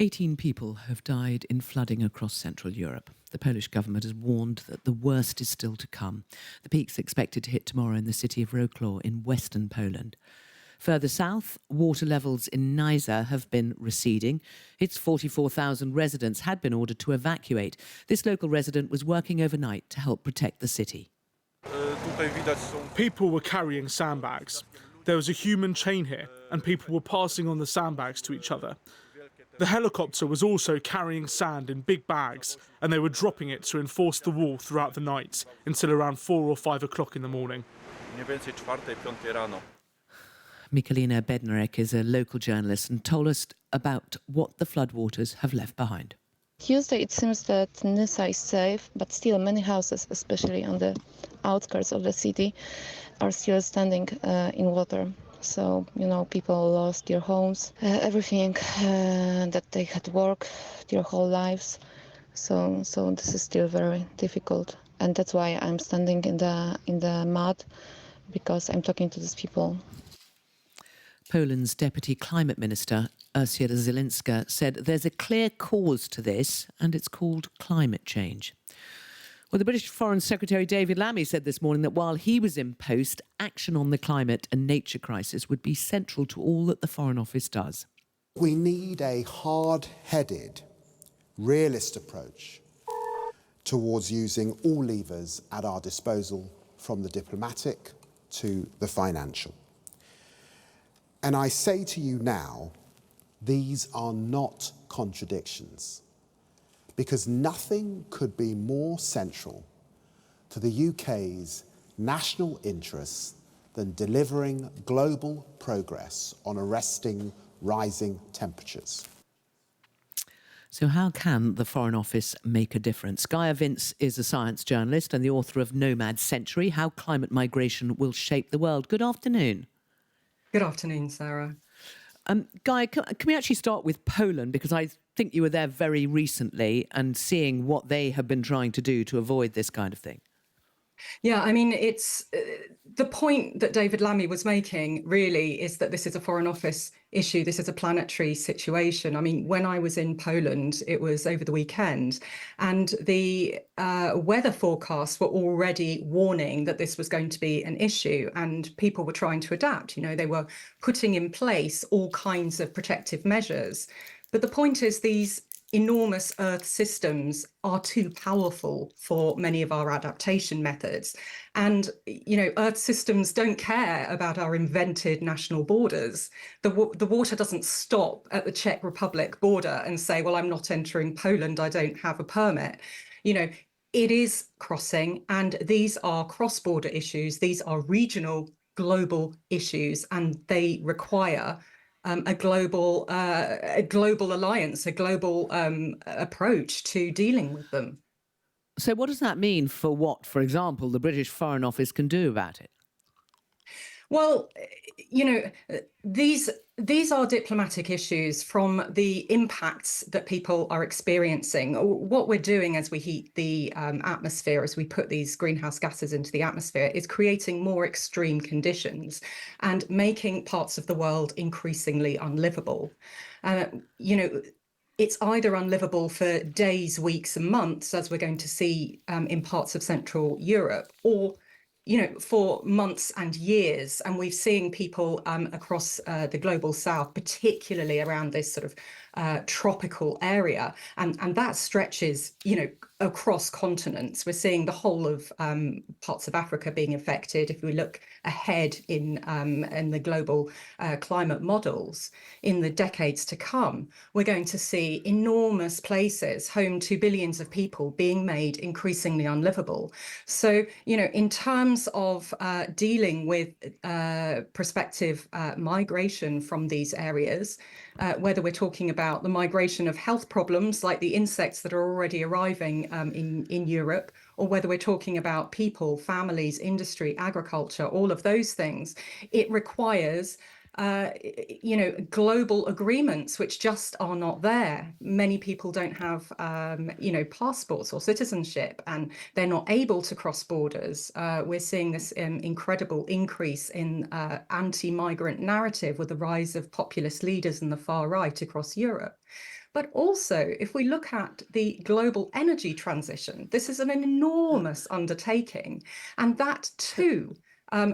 18 people have died in flooding across Central Europe. The Polish government has warned that the worst is still to come. The peak's expected to hit tomorrow in the city of Wrocław in western Poland. Further south, water levels in Nysa have been receding. Its 44,000 residents had been ordered to evacuate. This local resident was working overnight to help protect the city. People were carrying sandbags. There was a human chain here, and people were passing on the sandbags to each other. The helicopter was also carrying sand in big bags, and they were dropping it to enforce the wall throughout the night until around 4 or 5 o'clock in the morning. Michalina Bednarek is a local journalist and told us about what the floodwaters have left behind. Tuesday, it seems that Nysa is safe, but still many houses, especially on the outskirts of the city, are still standing in water. So, people lost their homes, everything that they had worked their whole lives. So this is still very difficult. And that's why I'm standing in the mud, because I'm talking to these people. Poland's Deputy Climate Minister, Ursula Zielinska, said there's a clear cause to this, and it's called climate change. Well, the British Foreign Secretary David Lammy said this morning that while he was in post, action on the climate and nature crisis would be central to all that the Foreign Office does. We need a hard-headed, realist approach towards using all levers at our disposal, from the diplomatic to the financial. And I say to you now, these are not contradictions, because nothing could be more central to the UK's national interests than delivering global progress on arresting rising temperatures. So how can the Foreign Office make a difference? Gaia Vince is a science journalist and the author of Nomad Century, How Climate Migration Will Shape the World. Good afternoon. Good afternoon, Sarah. Gaia, can we actually start with Poland? Because I think you were there very recently and seeing what they have been trying to do to avoid this kind of thing. Yeah, I mean, it's the point that David Lammy was making really is that this is a Foreign Office issue. This is a planetary situation. I mean, when I was in Poland, it was over the weekend, and the weather forecasts were already warning that this was going to be an issue, and people were trying to adapt. They were putting in place all kinds of protective measures. But the point is, these enormous Earth systems are too powerful for many of our adaptation methods. And, Earth systems don't care about our invented national borders. The water doesn't stop at the Czech Republic border and say, well, I'm not entering Poland, I don't have a permit. It is crossing, and these are cross-border issues. These are regional, global issues, and they require a global alliance, a global approach to dealing with them. So what does that mean for what, for example, the British Foreign Office can do about it? Well, these are diplomatic issues from the impacts that people are experiencing. What we're doing as we heat the atmosphere, as we put these greenhouse gases into the atmosphere, is creating more extreme conditions and making parts of the world increasingly unlivable. It's either unlivable for days, weeks and months, as we're going to see in parts of Central Europe, or for months and years. And we've seen people across the global south, particularly around this sort of tropical area. And that stretches, across continents. We're seeing the whole of parts of Africa being affected. If we look ahead in the global climate models in the decades to come, we're going to see enormous places home to billions of people being made increasingly unlivable. So, in terms of dealing with prospective migration from these areas, whether we're talking about the migration of health problems like the insects that are already arriving in Europe, or whether we're talking about people, families, industry, agriculture, all of those things, it requires global agreements which just are not there. Many people don't have, passports or citizenship, and they're not able to cross borders. We're seeing this incredible increase in anti-migrant narrative with the rise of populist leaders in the far right across Europe. But also, if we look at the global energy transition, this is an enormous undertaking, and that too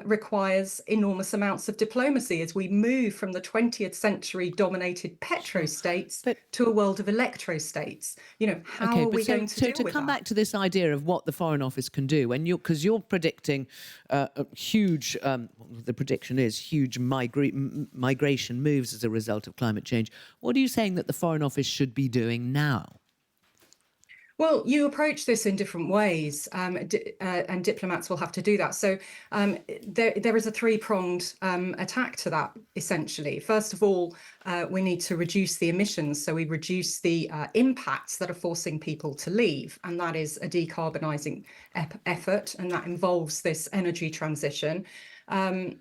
requires enormous amounts of diplomacy as we move from the 20th century dominated petrostates to a world of electrostates. How are we going to deal with that? To come back to this idea of what the Foreign Office can do, because you're predicting a huge, the prediction is huge migration moves as a result of climate change. What are you saying that the Foreign Office should be doing now? Well, you approach this in different ways, and diplomats will have to do that. So there is a three-pronged attack to that, essentially. First of all, we need to reduce the emissions. So we reduce the impacts that are forcing people to leave. And that is a decarbonising effort, and that involves this energy transition. In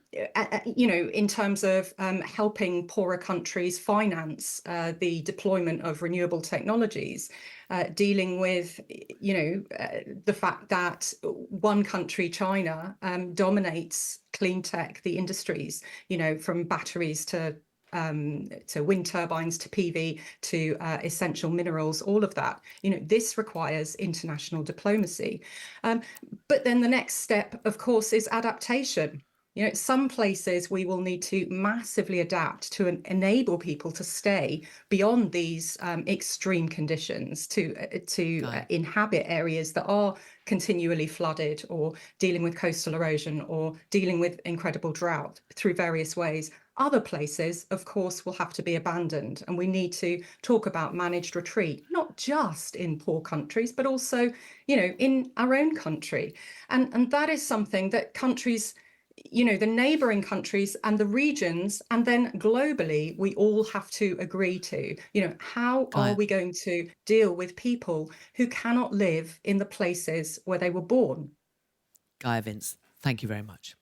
terms of helping poorer countries finance the deployment of renewable technologies, dealing with, the fact that one country, China, dominates clean tech, the industries, from batteries to wind turbines, to PV, to essential minerals, all of that. This requires international diplomacy. But then the next step, of course, is adaptation. Some places we will need to massively adapt to enable people to stay beyond these extreme conditions, to inhabit areas that are continually flooded, or dealing with coastal erosion, or dealing with incredible drought through various ways. Other places, of course, will have to be abandoned, and we need to talk about managed retreat, not just in poor countries, but also, in our own country. And that is something that countries, the neighboring countries and the regions, and then globally, we all have to agree to. How are we going to deal with people who cannot live in the places where they were born? Gaia Vince, thank you very much.